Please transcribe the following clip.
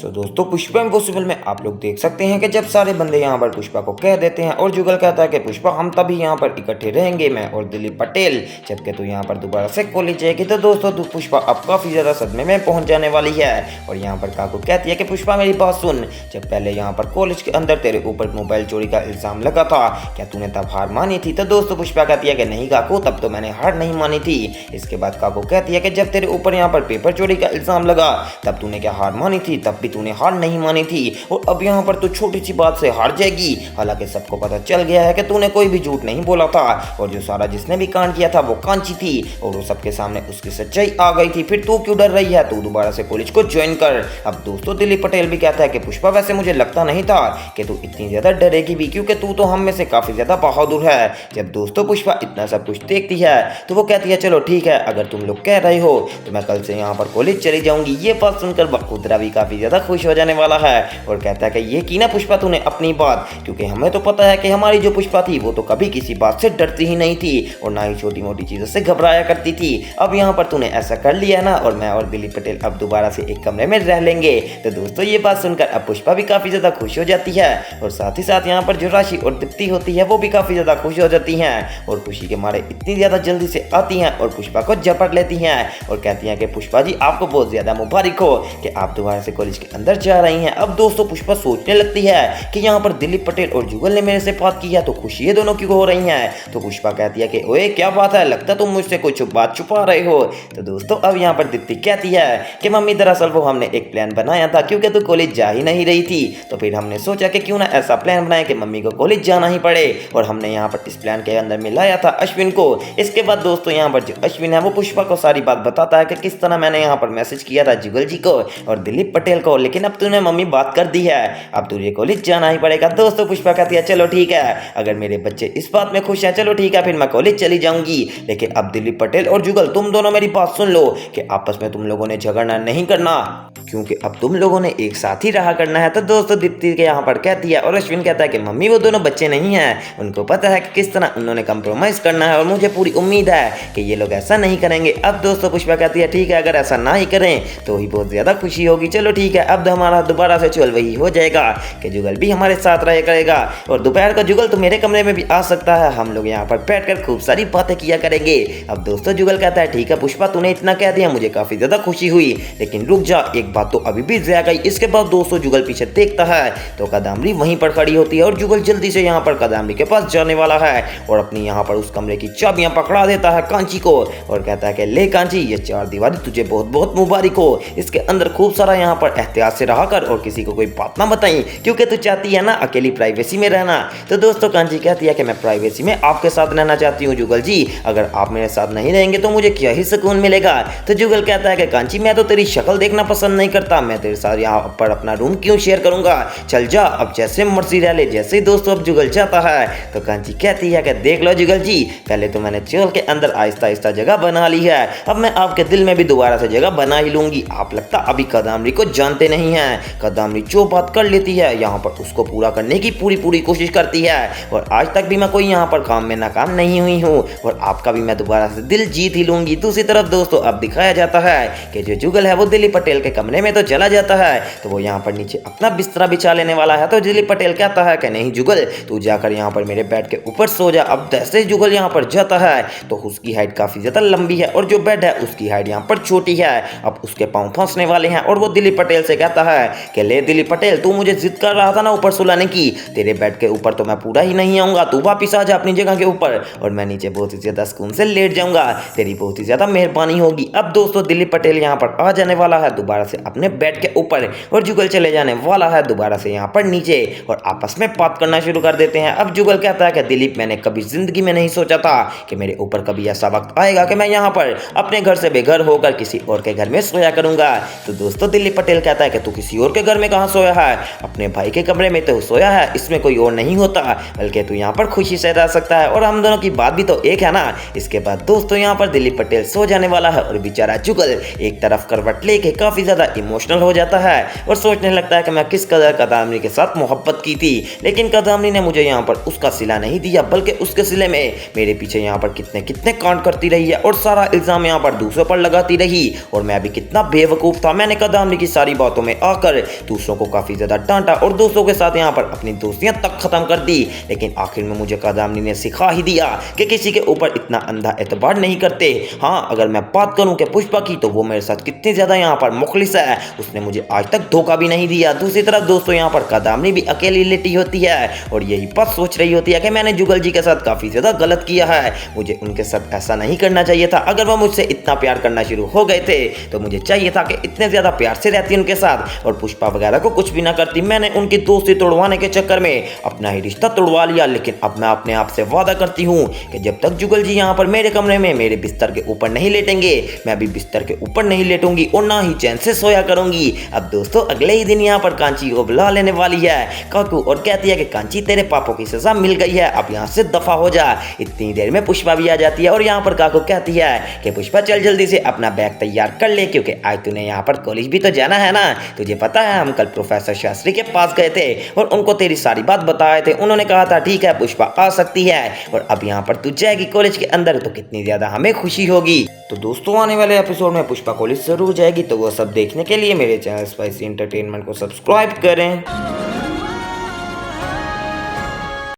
तो दोस्तों पुष्पा इम्पॉसिबल में आप लोग देख सकते हैं कि जब सारे बंदे यहाँ पर पुष्पा को कह देते हैं और जुगल कहता है कि पुष्पा हम तभी यहाँ पर इकट्ठे रहेंगे, मैं और दिलीप पटेल, जबकि तू यहाँ पर दोबारा से कॉलेज जाएगी। तो दोस्तों पुष्पा अब काफ़ी ज़्यादा सदमे में पहुँच जाने वाली है और यहाँ पर काकू कहती है कि पुष्पा मेरी बात सुन, जब पहले यहाँ पर कॉलेज के अंदर तेरे ऊपर मोबाइल चोरी का इल्ज़ाम लगा था, क्या तूने तब हार मानी थी? तो दोस्तों पुष्पा कहती है कि नहीं काकू, तब तो मैंने हार नहीं मानी थी। इसके बाद काकू कहती है कि जब तेरे ऊपर यहाँ पर पेपर चोरी का इल्ज़ाम लगा तब तूने क्या हार मानी थी? तब भी तूने हार नहीं मानी थी और अब यहाँ पर तू छोटी सी बात से हार जाएगी। हालांकि सबको पता चल गया है कि तूने कोई भी झूठ नहीं बोला था और जो सारा जिसने भी कांड किया था वो कांची थी और वो सबके सामने उसकी सच्चाई आ गई थी। फिर तू क्यों डर रही है? तू दोबारा से कॉलेज को ज्वाइन कर। अब दोस्तों दिलीप पटेल भी कहता है कि पुष्पा वैसे मुझे लगता नहीं था कि तू इतनी ज्यादा डरेगी भी, क्योंकि तू तो हम में से काफी ज्यादा बहादुर है। जब दोस्तों पुष्पा इतना सब कुछ देखती है तो वो कहती है चलो ठीक है, अगर तुम लोग कह रहे हो तो मैं कल से यहाँ पर कॉलेज चली जाऊंगी। ये बात सुनकर बखुदरा भी काफी ज्यादा खुश हो जाने वाला है और कहता है कि ये की ना पुष्पा तूने अपनी बात, क्योंकि हमें तो पता है कि हमारी जो पुष्पा थी वो तो कभी किसी बात से डरती ही नहीं थी और ना ही छोटी मोटी चीजों से घबराया करती थी। अब यहाँ पर तूने ऐसा कर लिया ना और मैं और दिलीप पटेल अब दोबारा से एक कमरे में रह लेंगे। तो दोस्तों ये बात सुनकर अब पुष्पा भी काफी ज्यादा खुश हो जाती है और साथ ही साथ यहाँ पर जो राशि और दीप्ति होती है वो भी काफी ज्यादा खुश हो जाती हैं और खुशी के मारे इतनी ज्यादा जल्दी से आती हैं और पुष्पा को झपट लेती हैं और कहती हैं कि पुष्पा जी आपको बहुत ज्यादा मुबारक हो कि आप दोबारा से कॉलेज के अंदर जा रही हैं। अब दोस्तों पुष्पा सोचने लगती है कि यहाँ पर दिलीप पटेल और जुगल ने मेरे से बात की है तो खुशी ये दोनों क्यों हो रही हैं। तो पुष्पा कहती है कि ओए क्या बात है, लगता तुम मुझसे कुछ बात छुपा रहे हो। तो दोस्तों अब यहाँ पर दीप्ति कहती है कि मम्मी दरअसल वो हमने एक प्लान बनाया था, क्योंकि तू कॉलेज जा ही नहीं रही थी तो फिर हमने सोचा कि क्यों ना ऐसा प्लान बनाए कि मम्मी को कॉलेज जाना ही पड़े और हमने यहाँ पर इस प्लान के अंदर मिलाया था अश्विन को। इसके बाद दोस्तों यहाँ पर जो अश्विन है वो पुष्पा को सारी बात बताता है कि किस तरह मैंने यहाँ पर मैसेज किया था जुगल जी को और दिलीप पटेल को, लेकिन अब तूने मम्मी बात कर दी है, अब तुझे कॉलेज जाना ही पड़ेगा। दोस्तों पुष्पा कहती है चलो ठीक है, अगर मेरे बच्चे इस बात में खुश हैं चलो ठीक है, फिर मैं कॉलेज चली जाऊंगी। लेकिन अब दिलीप पटेल और जुगल तुम दोनों मेरी बात सुन लो कि आपस में तुम लोगों ने झगड़ना नहीं करना, क्योंकि अब तुम लोगों ने एक साथ ही रहा करना है। तो दोस्तों दीप्ति के यहाँ पर कहती है और अश्विन कहता है कि मम्मी वो दोनों बच्चे नहीं हैं, उनको पता है कि किस तरह उन्होंने कंप्रोमाइज करना है और मुझे पूरी उम्मीद है कि ये लोग ऐसा नहीं करेंगे। अब दोस्तों पुष्पा कहती है ठीक है, अगर ऐसा ना ही करें तो ही बहुत ज्यादा खुशी होगी। चलो ठीक है, अब हमारा दोबारा से चल वही हो जाएगा कि जुगल भी हमारे साथ रहे करेगा और दोपहर का जुगल तो मेरे कमरे में भी आ सकता है, हम लोग यहाँ पर बैठकर खूब सारी बातें किया करेंगे। अब दोस्तों जुगल कहता है ठीक है पुष्पा तूने इतना कह दिया, मुझे काफी ज्यादा खुशी हुई, लेकिन रुक जा, एक बात तो अभी भी रह गई। इसके बाद दोस्तों जुगल पीछे देखता है तो कदमरी वहीं पर खड़ी होती है और जुगल जल्दी से यहाँ पर कदमरी के पास जाने वाला है और अपनी यहाँ पर उस कमरे की चाबियां पकड़ा देता है कांची को और कहता है कि ले कांची, ये चार दीवारी तुझे बहुत बहुत मुबारक हो, इसके अंदर खूब सारा यहाँ पर एहतियात से रहा कर और किसी को कोई बात ना बताई, क्योंकि तू चाहती है ना अकेली प्राइवेसी में रहना। तो दोस्तों कांची कहती है कि मैं प्राइवेसी में आपके साथ रहना चाहती हूँ जुगल जी, अगर आप मेरे साथ नहीं रहेंगे तो मुझे क्या ही सुकून मिलेगा। तो जुगल कहता है कि कांची मैं तो तेरी शक्ल देखना पसंद नहीं करता, मैं तेरे साथ यहाँ पर अपना रूम क्यों शेयर करूंगा, चल जा अब जैसे मर्जी रह ले। जैसे ही दोस्तों अब जुगल जाता है तो कांची कहती है कि देख लो जुगल जी, पहले तो मैंने चोल के अंदर आहिस्ता आहिस्ता जगह बना ली है, अब मैं आपके दिल में भी दोबारा से जगह बना ही लूंगी। आप लगता अभी कदमरी को जानते नहीं हैं, कदमरी जो बात कर लेती है यहाँ पर उसको पूरा करने की पूरी कोशिश करती है और आज तक भी मैं कोई यहाँ पर काम में नाकाम नहीं हुई हूँ और आपका भी मैं दोबारा से दिल जीत ही लूंगी। दूसरी तरफ दोस्तों अब दिखाया जाता है कि जो जुगल है वो दिलीप पटेल के कमरे में तो चला जाता है तो वो यहाँ पर नीचे अपना बिस्तरा बिछा लेने वाला है। तो दिलीप पटेल कहता है कि नहीं जुगल तू जाकर यहाँ पर मेरे बेड के ऊपर सो जा। अब जैसे जुगल यहाँ पर जाता है तो उसकी हाइट काफी ज्यादा लंबी है और जो बेड है उसकी हाइट यहाँ पर छोटी है, अब उसके पांव फंसने वाले हैं और वो दिलीप पटेल से कहता है कि ले दिलीप पटेल तू मुझे जिद कर रहा था ना ऊपर सुलाने की, तेरे बेड के ऊपर तो मैं पूरा ही नहीं आऊंगा, तू वापिस आ जा अपनी जगह के ऊपर और मैं नीचे बहुत ही ज्यादा सुकून से लेट जाऊंगा, तेरी बहुत ही ज्यादा मेहरबानी होगी। अब दोस्तों दिलीप पटेल यहाँ पर आ जाने वाला है दोबारा से अपने बेड के ऊपर और जुगल चले जाने वाला है दोबारा से यहाँ पर नीचे और आपस में बात करना शुरू कर देते हैं। अब जुगल कहता है कि दिलीप मैंने कभी जिंदगी में नहीं सोचा था कि मेरे ऊपर कभी ऐसा वक्त आएगा कि मैं यहाँ पर अपने घर से बेघर होकर किसी और के घर में सोया करूंगा। तो दोस्तों दिलीप पटेल कहता है कि तू किसी और के घर में कहाँ सोया है, अपने भाई के कमरे में तो सोया है, इसमें कोई और नहीं होता, बल्कि तू यहाँ पर खुशी से रह सकता है और हम दोनों की बात भी तो एक है ना। इसके बाद दोस्तों यहाँ पर दिलीप पटेल सो जाने वाला है और बेचारा जुगल एक तरफ करवट लेके काफी ज्यादा इमोशनल हो जाता है और सोचने लगता है कि मैं किस कदर कदमरी के साथ मोहब्बत की थी, लेकिन कदमरी ने मुझे यहाँ पर उसका सिला नहीं दिया, बल्कि उसके सिले में मेरे पीछे यहाँ पर कितने कितने कांड करती रही है और सारा इल्जाम यहाँ पर दूसरों पर लगाती रही और मैं भी कितना बेवकूफ था, मैंने कदमरी की सारी बात बातों में आकर दूसरों को काफी ज्यादा डांटा और दोस्तों के साथ यहाँ पर अपनी दोस्तियां तक खत्म कर दी। लेकिन आखिर में मुझे कादामनी ने सिखा ही दिया कि किसी के ऊपर इतना अंधा एतबार नहीं करते। हाँ, अगर मैं बात करूं कि पुष्पा की, तो वो मेरे साथ कितनी ज्यादा यहाँ पर मुखलिस है, उसने मुझे आज तक धोखा भी नहीं दिया। दूसरी तरफ दोस्तों यहाँ पर कादामनी भी अकेली लेटी होती है और यही बात सोच रही होती है कि मैंने जुगल जी के साथ काफी ज्यादा गलत किया है, मुझे उनके साथ ऐसा नहीं करना चाहिए था। अगर वो मुझसे इतना प्यार करना शुरू हो गए थे तो मुझे चाहिए था कि इतने ज्यादा प्यार से रहती उनके साथ और पुष्पा वगैरह को कुछ भी ना करती। मैंने उनकी दोस्ती तोड़वाने के चक्कर में अपना ही रिश्ता तोड़वा लिया। लेकिन अब मैं अपने आप से वादा करती हूँ कि जब तक जुगल जी यहाँ पर मेरे कमरे में मेरे बिस्तर के ऊपर नहीं लेटेंगे, मैं भी बिस्तर के ऊपर नहीं लेटूंगी और ना ही चैन से सोया करूंगी। अब दोस्तों अगले ही दिन यहाँ पर कांची को बुला लेने वाली है काकू और कहती है कि कांची, तेरे पापों की सजा मिल गई है, अब यहाँ से दफा हो जा। इतनी देर में पुष्पा भी आ जाती है और यहाँ पर काकू कहती है कि पुष्पा चल जल्दी से अपना बैग तैयार कर ले, क्योंकि आज तूने यहाँ पर कॉलेज भी तो जाना है ना। तुझे पता है हम कल प्रोफेसर शास्त्री के पास गए थे और उनको तेरी सारी बात बताए थे। उन्होंने कहा था ठीक है पुष्पा आ सकती है और अब यहाँ पर तू जाएगी कॉलेज के अंदर, तो कितनी ज्यादा हमें खुशी होगी। तो दोस्तों आने वाले एपिसोड में पुष्पा कॉलेज जरूर जाएगी, तो वो सब देखने के लिए मेरे चैनल स्पाइसी एंटरटेनमेंट को सब्सक्राइब करें।